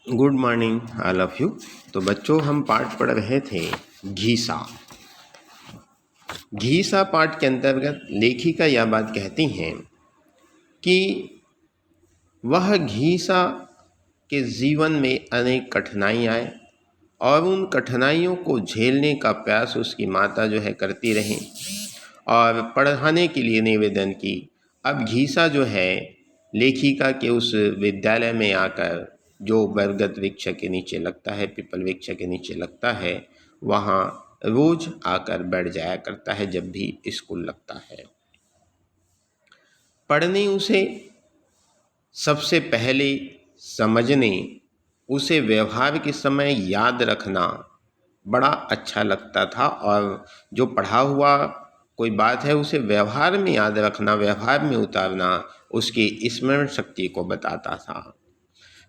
Good morning all of you. तो बच्चों, हम पाठ पढ़ रहे थे घीसा। घीसा पाठ के अंतर्गत लेखिका यह बात कहती हैं कि वह घीसा के जीवन में अनेक कठिनाइयाँ आए और उन कठिनाइयों को झेलने का प्रयास उसकी माता जो है करती रही और पढ़ाने के लिए निवेदन की। अब घीसा जो है लेखिका के उस विद्यालय में आकर, जो बरगद वृक्ष के नीचे लगता है, पीपल वृक्ष के नीचे लगता है, वहाँ रोज आकर बैठ जाया करता है जब भी स्कूल लगता है। पढ़ने उसे सबसे पहले समझने, उसे व्यवहार के समय याद रखना बड़ा अच्छा लगता था और जो पढ़ा हुआ कोई बात है उसे व्यवहार में याद रखना, व्यवहार में उतारना उसकी स्मरण शक्ति को बताता था।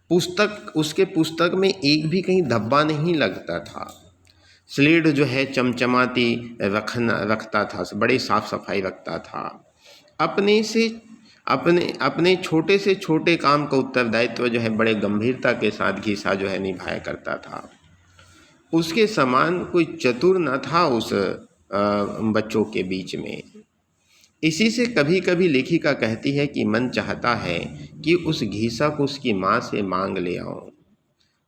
उसके पुस्तक में एक भी कहीं धब्बा नहीं लगता था। स्लेट जो है चमचमाती रखता था, बड़ी साफ सफाई रखता था। अपने छोटे से छोटे काम का उत्तरदायित्व जो है बड़े गंभीरता के साथ घीसा जो है निभाया करता था। उसके समान कोई चतुर न था उस बच्चों के बीच में। इसी से कभी कभी लेखिका कहती है कि मन चाहता है कि उस घीसा को उसकी माँ से मांग ले आऊं,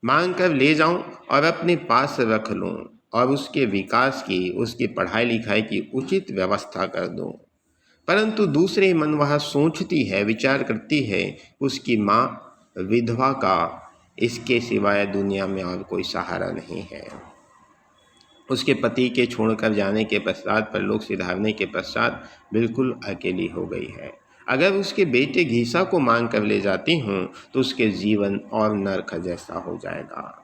मांग कर ले जाऊं और अपने पास रख लूं और उसके विकास की, उसकी पढ़ाई लिखाई की उचित व्यवस्था कर दूं। परंतु दूसरे मन वह सोचती है, विचार करती है, उसकी माँ विधवा का इसके सिवाय दुनिया में और कोई सहारा नहीं है। उसके पति के छोड़कर जाने के पश्चात, परलोक सिधारने के पश्चात बिल्कुल अकेली हो गई है। अगर उसके बेटे घीसा को मांग कर ले जाती हूँ तो उसके जीवन और नरक जैसा हो जाएगा।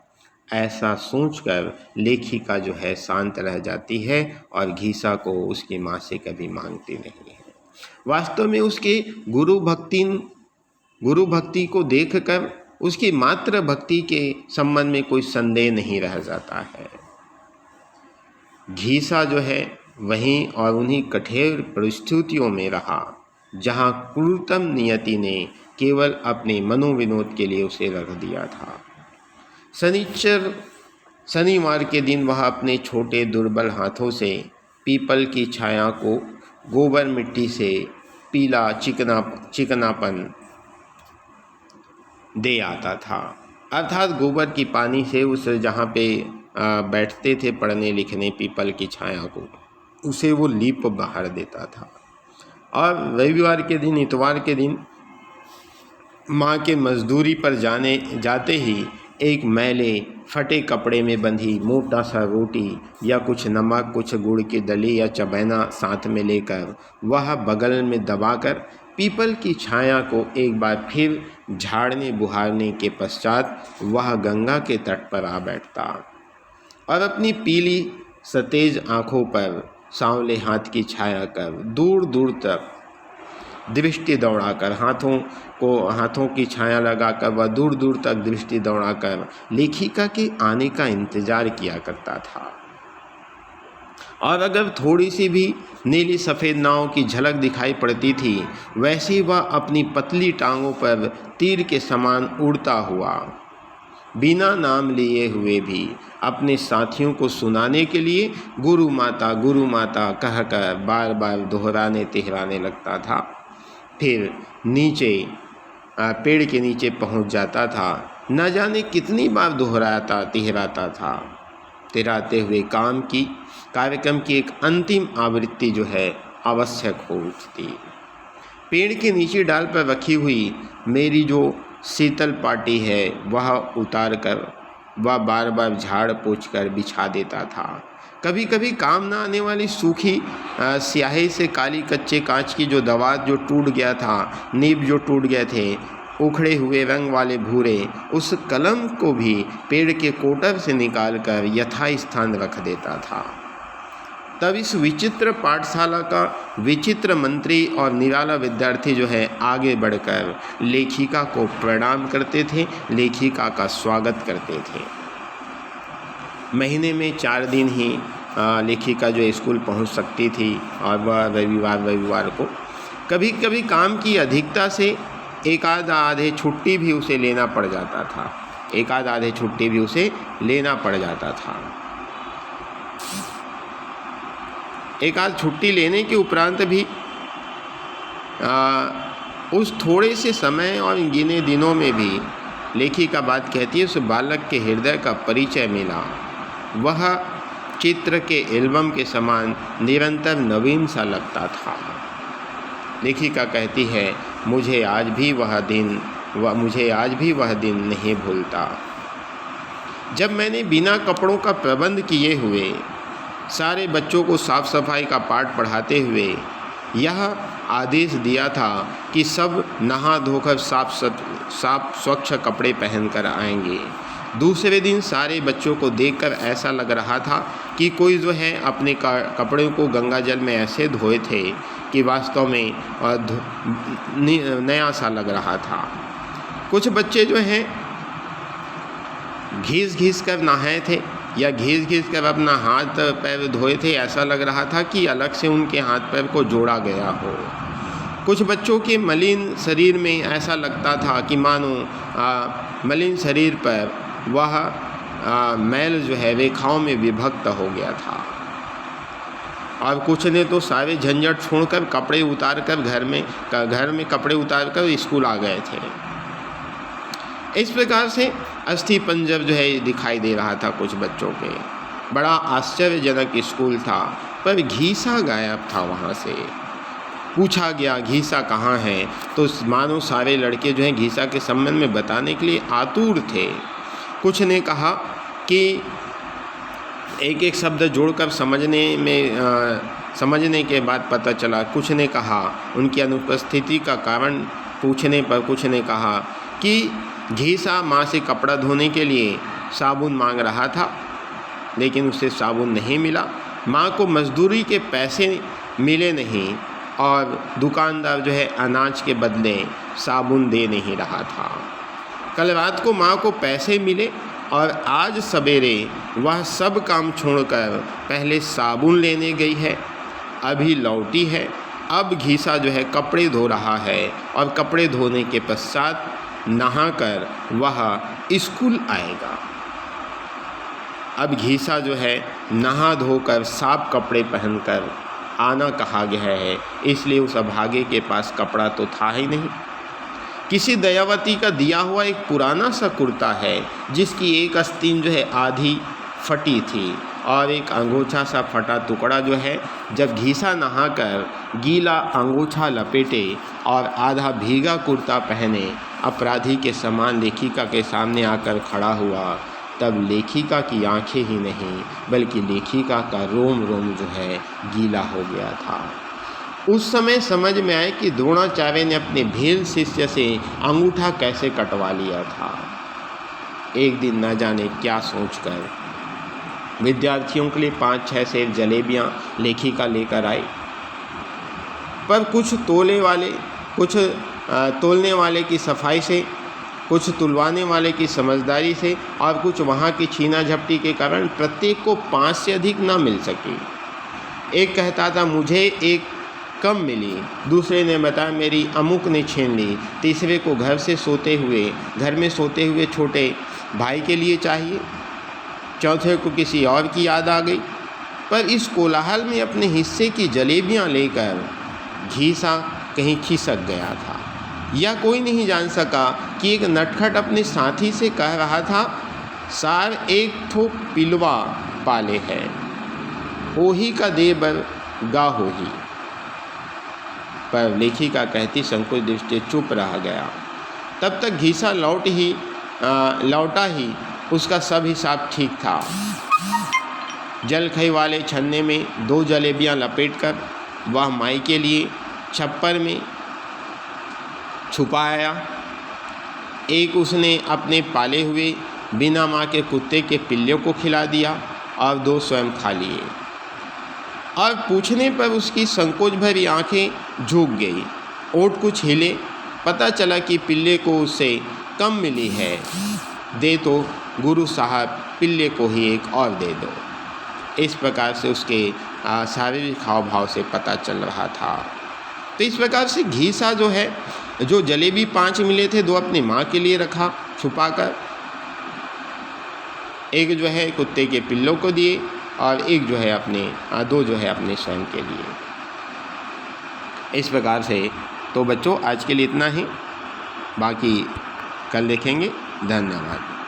ऐसा सोचकर लेखिका जो है शांत रह जाती है और घीसा को उसकी माँ से कभी मांगती नहीं है। वास्तव में उसके गुरु भक्ति को देखकर उसकी मातृ भक्ति के संबंध में कोई संदेह नहीं रह जाता है। घीसा जो है वहीं और उन्हीं कठोर परिस्थितियों में रहा जहां क्रूरतम नियति ने केवल अपने मनोविनोद के लिए उसे रख दिया था। शनिवार के दिन वह अपने छोटे दुर्बल हाथों से पीपल की छाया को गोबर मिट्टी से पीला चिकनापन दे आता था, अर्थात गोबर की पानी से उस जहाँ पे बैठते थे पढ़ने लिखने, पीपल की छाया को, उसे वो लीप बाहर देता था। और रविवार के दिन, इतवार के दिन माँ के मजदूरी पर जाते ही एक मैले फटे कपड़े में बंधी मोटा सा रोटी या कुछ नमक, कुछ गुड़ की दली या चबैना साथ में लेकर वह बगल में दबाकर पीपल की छाया को एक बार फिर झाड़ने बुहारने के पश्चात वह गंगा के तट पर आ बैठता और अपनी पीली सतेज आँखों पर सांवले हाथ की छाया कर दूर दूर तक दृष्टि दौड़ाकर, हाथों की छाया लगाकर वह दूर दूर तक दृष्टि दौड़ाकर लेखिका के आने का इंतजार किया करता था। और अगर थोड़ी सी भी नीली सफ़ेद नाव की झलक दिखाई पड़ती थी, वैसे वह अपनी पतली टांगों पर तीर के समान उड़ता हुआ, बिना नाम लिए हुए भी अपने साथियों को सुनाने के लिए गुरु माता कहकर बार बार दोहराने तिहराने लगता था। फिर नीचे पेड़ के नीचे पहुंच जाता था। न जाने कितनी बार दोहराता तिहराता था। तिहराते हुए कार्यक्रम की एक अंतिम आवृत्ति जो है आवश्यक हो उठती। पेड़ के नीचे डाल पर रखी हुई मेरी जो शीतल पाटी है वह उतार कर वह बार बार झाड़ पोंछ कर बिछा देता था। कभी कभी काम न आने वाली सूखी स्याही से काली कच्चे कांच की जो दवात जो टूट गया था, नीब जो टूट गए थे, उखड़े हुए रंग वाले भूरे, उस कलम को भी पेड़ के कोटर से निकालकर यथास्थान रख देता था। तब इस विचित्र पाठशाला का विचित्र मंत्री और निराला विद्यार्थी जो है आगे बढ़कर लेखिका को प्रणाम करते थे, लेखिका का स्वागत करते थे। महीने में 4 दिन ही लेखिका जो स्कूल पहुंच सकती थी और वह रविवार को, कभी कभी काम की अधिकता से एक आधे छुट्टी भी उसे लेना पड़ जाता था। एक आधे छुट्टी भी उसे लेना पड़ जाता था। एक आध छुट्टी लेने के उपरांत भी उस थोड़े से समय और गिने दिनों में भी लेखिका बात कहती है, उस बालक के हृदय का परिचय मिला। वह चित्र के एल्बम के समान निरंतर नवीन सा लगता था। लेखिका कहती है, मुझे आज भी वह दिन नहीं भूलता जब मैंने बिना कपड़ों का प्रबंध किए हुए सारे बच्चों को साफ सफाई का पाठ पढ़ाते हुए यह आदेश दिया था कि सब नहा धोकर साफ स्वच्छ कपड़े पहनकर आएंगे। दूसरे दिन सारे बच्चों को देखकर ऐसा लग रहा था कि कोई जो है अपने कपड़ों को गंगा जल में ऐसे धोए थे कि वास्तव में नया सा लग रहा था। कुछ बच्चे जो हैं घिस कर नहाए थे या घिस कर अपना हाथ पैर धोए थे, ऐसा लग रहा था कि अलग से उनके हाथ पैर को जोड़ा गया हो। कुछ बच्चों के मलिन शरीर में ऐसा लगता था कि मानो मलिन शरीर पर वह मैल जो है रेखाओं में विभक्त हो गया था। और कुछ ने तो सारे झंझट छोड़कर कपड़े उतार कर घर में कपड़े उतार कर स्कूल आ गए थे। इस प्रकार से अस्थि पंजर जो है दिखाई दे रहा था कुछ बच्चों के। बड़ा आश्चर्यजनक स्कूल था, पर घीसा गायब था वहाँ से। पूछा गया घीसा कहाँ है, तो मानो सारे लड़के जो हैं घीसा के संबंध में बताने के लिए आतुर थे। कुछ ने कहा कि एक एक शब्द जोड़कर समझने के बाद पता चला। कुछ ने कहा उनकी अनुपस्थिति का कारण पूछने पर कुछ ने कहा कि घीसा माँ से कपड़ा धोने के लिए साबुन मांग रहा था, लेकिन उसे साबुन नहीं मिला। माँ को मजदूरी के पैसे मिले नहीं और दुकानदार जो है अनाज के बदले साबुन दे नहीं रहा था। कल रात को माँ को पैसे मिले और आज सवेरे वह सब काम छोड़कर पहले साबुन लेने गई है, अभी लौटी है। अब घीसा जो है कपड़े धो रहा है और कपड़े धोने के पश्चात नहाकर वह स्कूल आएगा। अब घीसा जो है नहा धोकर साफ कपड़े पहनकर आना कहा गया है, इसलिए उस अभागे के पास कपड़ा तो था ही नहीं। किसी दयावती का दिया हुआ एक पुराना सा कुर्ता है जिसकी एक आस्तीन जो है आधी फटी थी और एक अंगूछा सा फटा टुकड़ा जो है जब घीसा नहाकर गीला अंगूछा लपेटे और आधा भीगा कुर्ता पहने अपराधी के समान लेखिका के सामने आकर खड़ा हुआ, तब लेखिका की आंखें ही नहीं बल्कि लेखिका का रोम रोम जो है गीला हो गया था। उस समय समझ में आए कि द्रोणाचार्य ने अपने भील शिष्य से अंगूठा कैसे कटवा लिया था। एक दिन न जाने क्या सोचकर विद्यार्थियों के लिए 5-6 सेर जलेबियाँ लेखिका लेकर आई, पर कुछ तोलने वाले की सफाई से, कुछ तुलवाने वाले की समझदारी से और कुछ वहाँ की छीना झपटी के कारण प्रत्येक को 5 से अधिक न मिल सकी। एक कहता था मुझे एक कम मिली, दूसरे ने बताया मेरी अमुक ने छीन ली, तीसरे को घर में सोते हुए छोटे भाई के लिए चाहिए, चौथे को किसी और की याद आ गई। पर इस कोलाहल में अपने हिस्से की जलेबियां लेकर घीसा कहीं खिसक गया था। यह कोई नहीं जान सका कि एक नटखट अपने साथी से कह रहा था, सार एक ठो पिलवा पाले है, ओही का दे बर गा होही। पर लेखिका कहती संकोच दृष्टि चुप रह गया। तब तक घीसा लौटा ही उसका सब हिसाब ठीक था। जलखई वाले छन्ने में 2 जलेबियां लपेटकर वह माई के लिए छप्पर में छुपाया। एक उसने अपने पाले हुए बिना माँ के कुत्ते के पिल्लों को खिला दिया और 2 स्वयं खा लिए। और पूछने पर उसकी संकोच भरी आंखें झुक गई, ओठ कुछ हिले। पता चला कि पिल्ले को उससे कम मिली है, दे तो गुरु साहब पिल्ले को ही एक और दे दो। इस प्रकार से उसके शारीरिक हाव भाव से पता चल रहा था। तो इस प्रकार से घीसा जो है, जो जलेबी 5 मिले थे 2 अपनी माँ के लिए रखा छुपाकर, एक जो है कुत्ते के पिल्लों को दिए और एक जो है अपने 2 जो है अपने स्वयं के लिए। इस प्रकार से तो बच्चों आज के लिए इतना ही, बाकी कल देखेंगे। धन्यवाद।